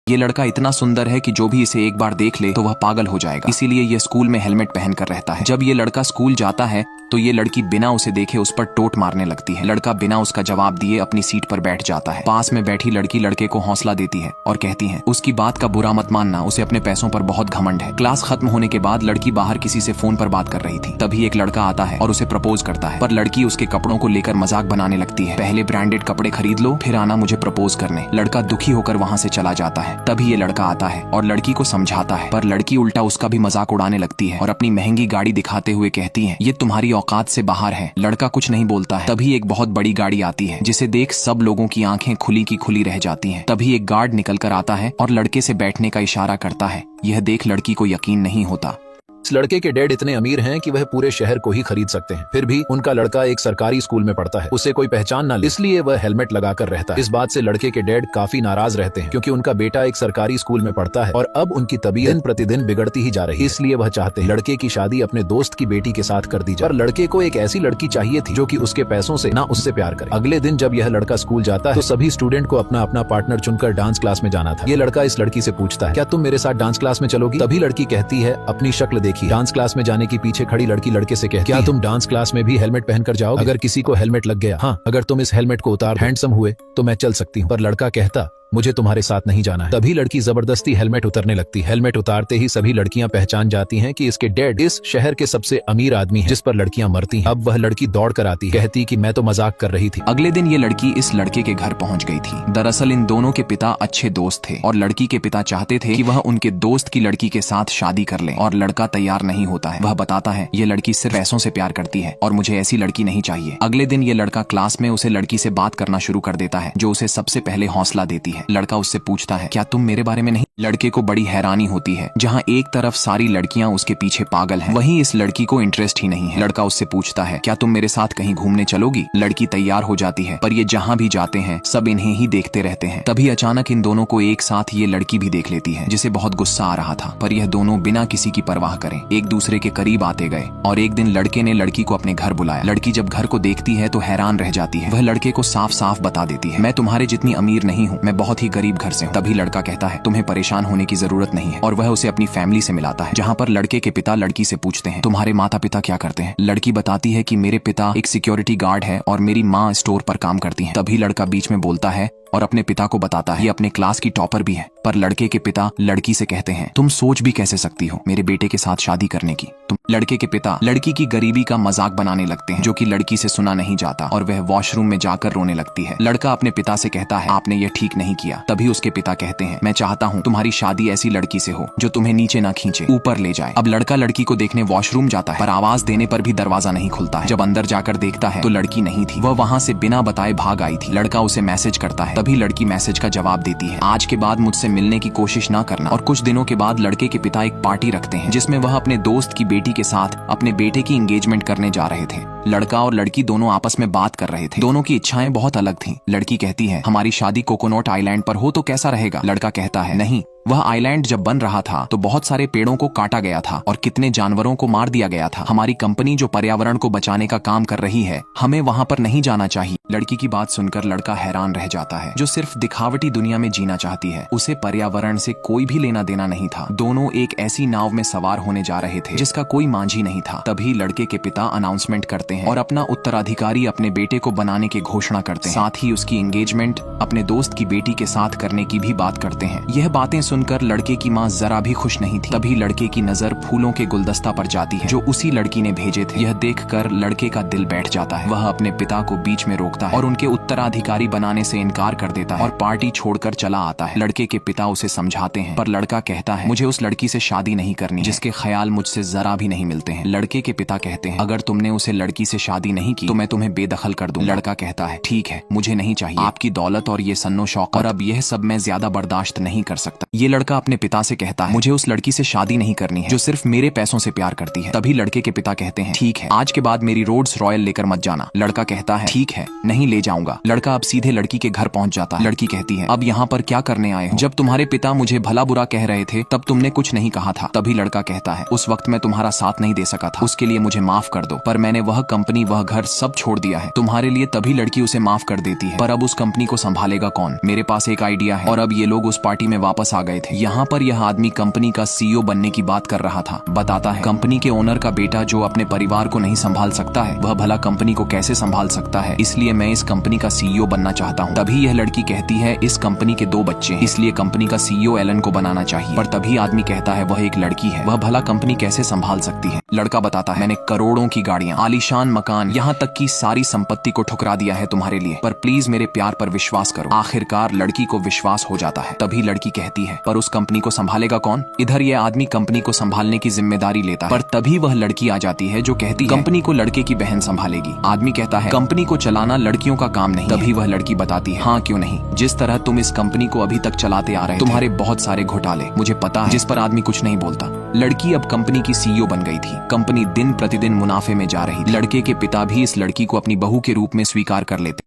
ये लड़का इतना सुंदर है कि जो भी इसे एक बार देख ले तो वह पागल हो जाएगा, इसीलिए ये स्कूल में हेलमेट पहनकर रहता है। जब ये लड़का स्कूल जाता है तो ये लड़की बिना उसे देखे उस पर टोट मारने लगती है। लड़का बिना उसका जवाब दिए अपनी सीट पर बैठ जाता है। पास में बैठी लड़की लड़के को हौसला देती है और कहती है उसकी बात का बुरा मत मानना, उसे अपने पैसों पर बहुत घमंड है। क्लास खत्म होने के बाद लड़की बाहर किसी से फोन पर बात कर रही थी, तभी एक लड़का आता है और उसे प्रपोज करता है, पर लड़की उसके कपड़ों को लेकर मजाक बनाने लगती है। पहले ब्रांडेड कपड़े खरीद लो फिर आना मुझे प्रपोज करने। लड़का दुखी होकर वहाँ से चला जाता है। तभी ये लड़का आता है और लड़की को समझाता है, पर लड़की उल्टा उसका भी मजाक उड़ाने लगती है और अपनी महंगी गाड़ी दिखाते हुए कहती है ये तुम्हारी औकात से बाहर है। लड़का कुछ नहीं बोलता है। तभी एक बहुत बड़ी गाड़ी आती है जिसे देख सब लोगों की आंखें खुली की खुली रह जाती हैं। तभी एक गार्ड निकल कर आता है और लड़के से बैठने का इशारा करता है। यह देख लड़की को यकीन नहीं होता। इस लड़के के डैड इतने अमीर हैं कि वह पूरे शहर को ही खरीद सकते हैं, फिर भी उनका लड़का एक सरकारी स्कूल में पढ़ता है, उसे कोई पहचान ना ले, इसलिए वह हेलमेट लगाकर रहता है। इस बात से लड़के के डैड काफी नाराज रहते हैं क्योंकि उनका बेटा एक सरकारी स्कूल में पढ़ता है और अब उनकी तबीयत दिन प्रतिदिन बिगड़ती ही जा रही है। इसलिए वह चाहते हैं लड़के की शादी अपने दोस्त की बेटी के साथ कर दी जाए। पर लड़के को एक ऐसी लड़की चाहिए थी जो कि उसके पैसों से ना उससे प्यार करे। अगले दिन जब यह लड़का स्कूल जाता है तो सभी स्टूडेंट को अपना अपना पार्टनर चुनकर डांस क्लास में जाना था। ये लड़का इस लड़की से पूछता है क्या तुम मेरे साथ डांस क्लास में चलोगी? तभी लड़की कहती है अपनी शक्ल देखी। डांस क्लास में जाने की पीछे खड़ी लड़की लड़के से कहती है क्या तुम डांस क्लास में भी हेलमेट पहनकर जाओगे? अगर किसी को हेलमेट लग गया, हाँ अगर तुम इस हेलमेट को उतार हैंडसम हुए तो मैं चल सकती हूँ। पर लड़का कहता मुझे तुम्हारे साथ नहीं जाना है। तभी लड़की जबरदस्ती हेलमेट उतरने लगती। हेलमेट उतारते ही सभी लड़कियां पहचान जाती हैं कि इसके डैड इस शहर के सबसे अमीर आदमी हैं, जिस पर लड़कियां मरती हैं। अब वह लड़की दौड़ कर आती, कहती कि मैं तो मजाक कर रही थी। अगले दिन ये लड़की इस लड़के के घर पहुंच गई थी। दरअसल इन दोनों के पिता अच्छे दोस्त थे और लड़की के पिता चाहते थे कि वह उनके दोस्त की लड़की के साथ शादी कर ले, और लड़का तैयार नहीं होता है। वह बताता है ये लड़की सिर्फ पैसों से प्यार करती है और मुझे ऐसी लड़की नहीं चाहिए। अगले दिन ये लड़का क्लास में उसे लड़की से बात करना शुरू कर देता है, जो उसे सबसे पहले हौसला देती है। लड़का उससे पूछता है क्या तुम मेरे बारे में नहीं? लड़के को बड़ी हैरानी होती है, जहाँ एक तरफ सारी लड़कियां उसके पीछे पागल हैं, वहीं इस लड़की को इंटरेस्ट ही नहीं है। लड़का उससे पूछता है क्या तुम मेरे साथ कहीं घूमने चलोगी? लड़की तैयार हो जाती है, पर ये जहाँ भी जाते हैं सब इन्हें ही देखते रहते हैं। तभी अचानक इन दोनों को एक साथ ये लड़की भी देख लेती है, जिसे बहुत गुस्सा आ रहा था, पर यह दोनों बिना किसी की परवाह करे एक दूसरे के करीब आते गए। और एक दिन लड़के ने लड़की को अपने घर बुलाया। लड़की जब घर को देखती है तो हैरान रह जाती है। वह लड़के को साफ साफ बता देती है मैं तुम्हारे जितनी अमीर नहीं हूँ, मैं बहुत ही गरीब घर से हूँ। तभी लड़का कहता है तुम्हें परेशान होने की जरूरत नहीं है, और वह उसे अपनी फैमिली से मिलाता है, जहाँ पर लड़के के पिता लड़की से पूछते हैं तुम्हारे माता पिता क्या करते हैं? लड़की बताती है कि मेरे पिता एक सिक्योरिटी गार्ड है और मेरी माँ स्टोर पर काम करती है। तभी लड़का बीच में बोलता है और अपने पिता को बताता है ये अपने क्लास की टॉपर भी है। पर लड़के के पिता लड़की से कहते हैं तुम सोच भी कैसे सकती हो मेरे बेटे के साथ शादी करने की? तुम लड़के के पिता लड़की की गरीबी का मजाक बनाने लगते हैं, जो कि लड़की से सुना नहीं जाता, और वह वॉशरूम में जाकर रोने लगती है। लड़का अपने पिता से कहता है आपने ये ठीक नहीं किया। तभी उसके पिता कहते हैं मैं चाहता हूँ तुम्हारी शादी ऐसी लड़की से हो जो तुम्हें नीचे ना खींचे, ऊपर ले जाए। अब लड़का लड़की को देखने वॉशरूम जाता है, पर आवाज देने पर भी दरवाजा नहीं खुलता है। जब अंदर जाकर देखता है तो लड़की नहीं थी, वह वहाँ से बिना बताए भाग आई थी। लड़का उसे मैसेज करता है, तभी लड़की मैसेज का जवाब देती है आज के बाद मुझसे मिलने की कोशिश ना करना। और कुछ दिनों के बाद लड़के के पिता एक पार्टी रखते हैं, जिसमें वह अपने दोस्त की बेटी के साथ अपने बेटे की एंगेजमेंट करने जा रहे थे। लड़का और लड़की दोनों आपस में बात कर रहे थे। दोनों की इच्छाएं बहुत अलग थीं। लड़की कहती है हमारी शादी कोकोनट आइलैंड पर हो तो कैसा रहेगा? लड़का कहता है नहीं, वह आइलैंड जब बन रहा था तो बहुत सारे पेड़ों को काटा गया था और कितने जानवरों को मार दिया गया था। हमारी कंपनी जो पर्यावरण को बचाने का काम कर रही है, हमें वहाँ पर नहीं जाना चाहिए। लड़की की बात सुनकर लड़का हैरान रह जाता है, जो सिर्फ दिखावटी दुनिया में जीना चाहती है, उसे पर्यावरण से कोई भी लेना देना नहीं था। दोनों एक ऐसी नाव में सवार होने जा रहे थे जिसका कोई मांझी नहीं था। तभी लड़के के पिता अनाउंसमेंट करते हैं और अपना उत्तराधिकारी अपने बेटे को बनाने की घोषणा करते हैं। साथ ही उसकी एंगेजमेंट अपने दोस्त की बेटी के साथ करने की भी बात करते हैं। यह बातें सुनकर लड़के की माँ जरा भी खुश नहीं थी। तभी लड़के की नजर फूलों के गुलदस्ता पर जाती है जो उसी लड़की ने भेजे थे। यह देखकर लड़के का दिल बैठ जाता है। वह अपने पिता को बीच में रोकता है और उनके उत्तराधिकारी बनाने से इनकार कर देता है और पार्टी छोड़कर चला आता है। लड़के के पिता उसे समझाते हैं, पर लड़का कहता है मुझे उस लड़की से शादी नहीं करनी, जिसके ख्याल मुझसे जरा भी नहीं मिलते हैं। लड़के के पिता कहते हैं अगर तुमने उसे लड़की से शादी नहीं की तो मैं तुम्हें बेदखल कर दूं। लड़का कहता है ठीक है, मुझे नहीं चाहिए आपकी दौलत और ये सन्नो शौक, और अब यह सब मैं ज्यादा बर्दाश्त नहीं कर सकता। ये ये लड़का अपने पिता से कहता है मुझे उस लड़की से शादी नहीं करनी है जो सिर्फ मेरे पैसों से प्यार करती है। तभी लड़के के पिता कहते हैं ठीक है, आज के बाद मेरी रोल्स रॉयल लेकर मत जाना। लड़का कहता है ठीक है, नहीं ले जाऊंगा। लड़का अब सीधे लड़की के घर पहुंच जाता है। लड़की कहती है अब यहाँ पर क्या करने आए हो? जब तुम्हारे पिता मुझे भला बुरा कह रहे थे तब तुमने कुछ नहीं कहा था। तभी लड़का कहता है उस वक्त मैं तुम्हारा साथ नहीं दे सका था, उसके लिए मुझे माफ कर दो, पर मैंने वह कंपनी वह घर सब छोड़ दिया है तुम्हारे लिए। तभी लड़की उसे माफ कर देती है, पर अब उस कंपनी को संभालेगा कौन? मेरे पास एक आइडिया है। और अब ये लोग उस पार्टी में वापस आ गए थे। यहाँ पर यह आदमी कंपनी का सीईओ बनने की बात कर रहा था। बताता है कंपनी के ओनर का बेटा जो अपने परिवार को नहीं संभाल सकता है वह भला कंपनी को कैसे संभाल सकता है, इसलिए मैं इस कंपनी का सीईओ बनना चाहता हूँ। तभी यह लड़की कहती है इस कंपनी के 2 बच्चे हैं, इसलिए कंपनी का सीईओ एलन को बनाना चाहिए। पर तभी आदमी कहता है वह एक लड़की है, वह भला कंपनी कैसे संभाल सकती है? लड़का बताता है मैंने करोड़ों की गाड़ियां, आलीशान मकान, यहाँ तक की सारी संपत्ति को ठुकरा दिया है तुम्हारे लिए, पर प्लीज मेरे प्यार पर विश्वास करो। आखिरकार लड़की को विश्वास हो जाता है। तभी लड़की कहती है पर उस कंपनी को संभालेगा कौन? इधर ये आदमी कंपनी को संभालने की जिम्मेदारी लेता है, पर तभी वह लड़की आ जाती है जो कहती है कंपनी को लड़के की बहन संभालेगी। आदमी कहता है कंपनी को चलाना लड़कियों का काम नहीं। तभी वह लड़की बताती है हाँ क्यों नहीं, जिस तरह तुम इस कंपनी को अभी तक चलाते आ रहे थे, तुम्हारे बहुत सारे घोटाले मुझे पता है। जिस पर आदमी कुछ नहीं बोलता। लड़की अब कंपनी की सीईओ बन गई थी। कंपनी दिन प्रतिदिन मुनाफे में जा रही। लड़के के पिता भी इस लड़की को अपनी बहू के रूप में स्वीकार कर लेते।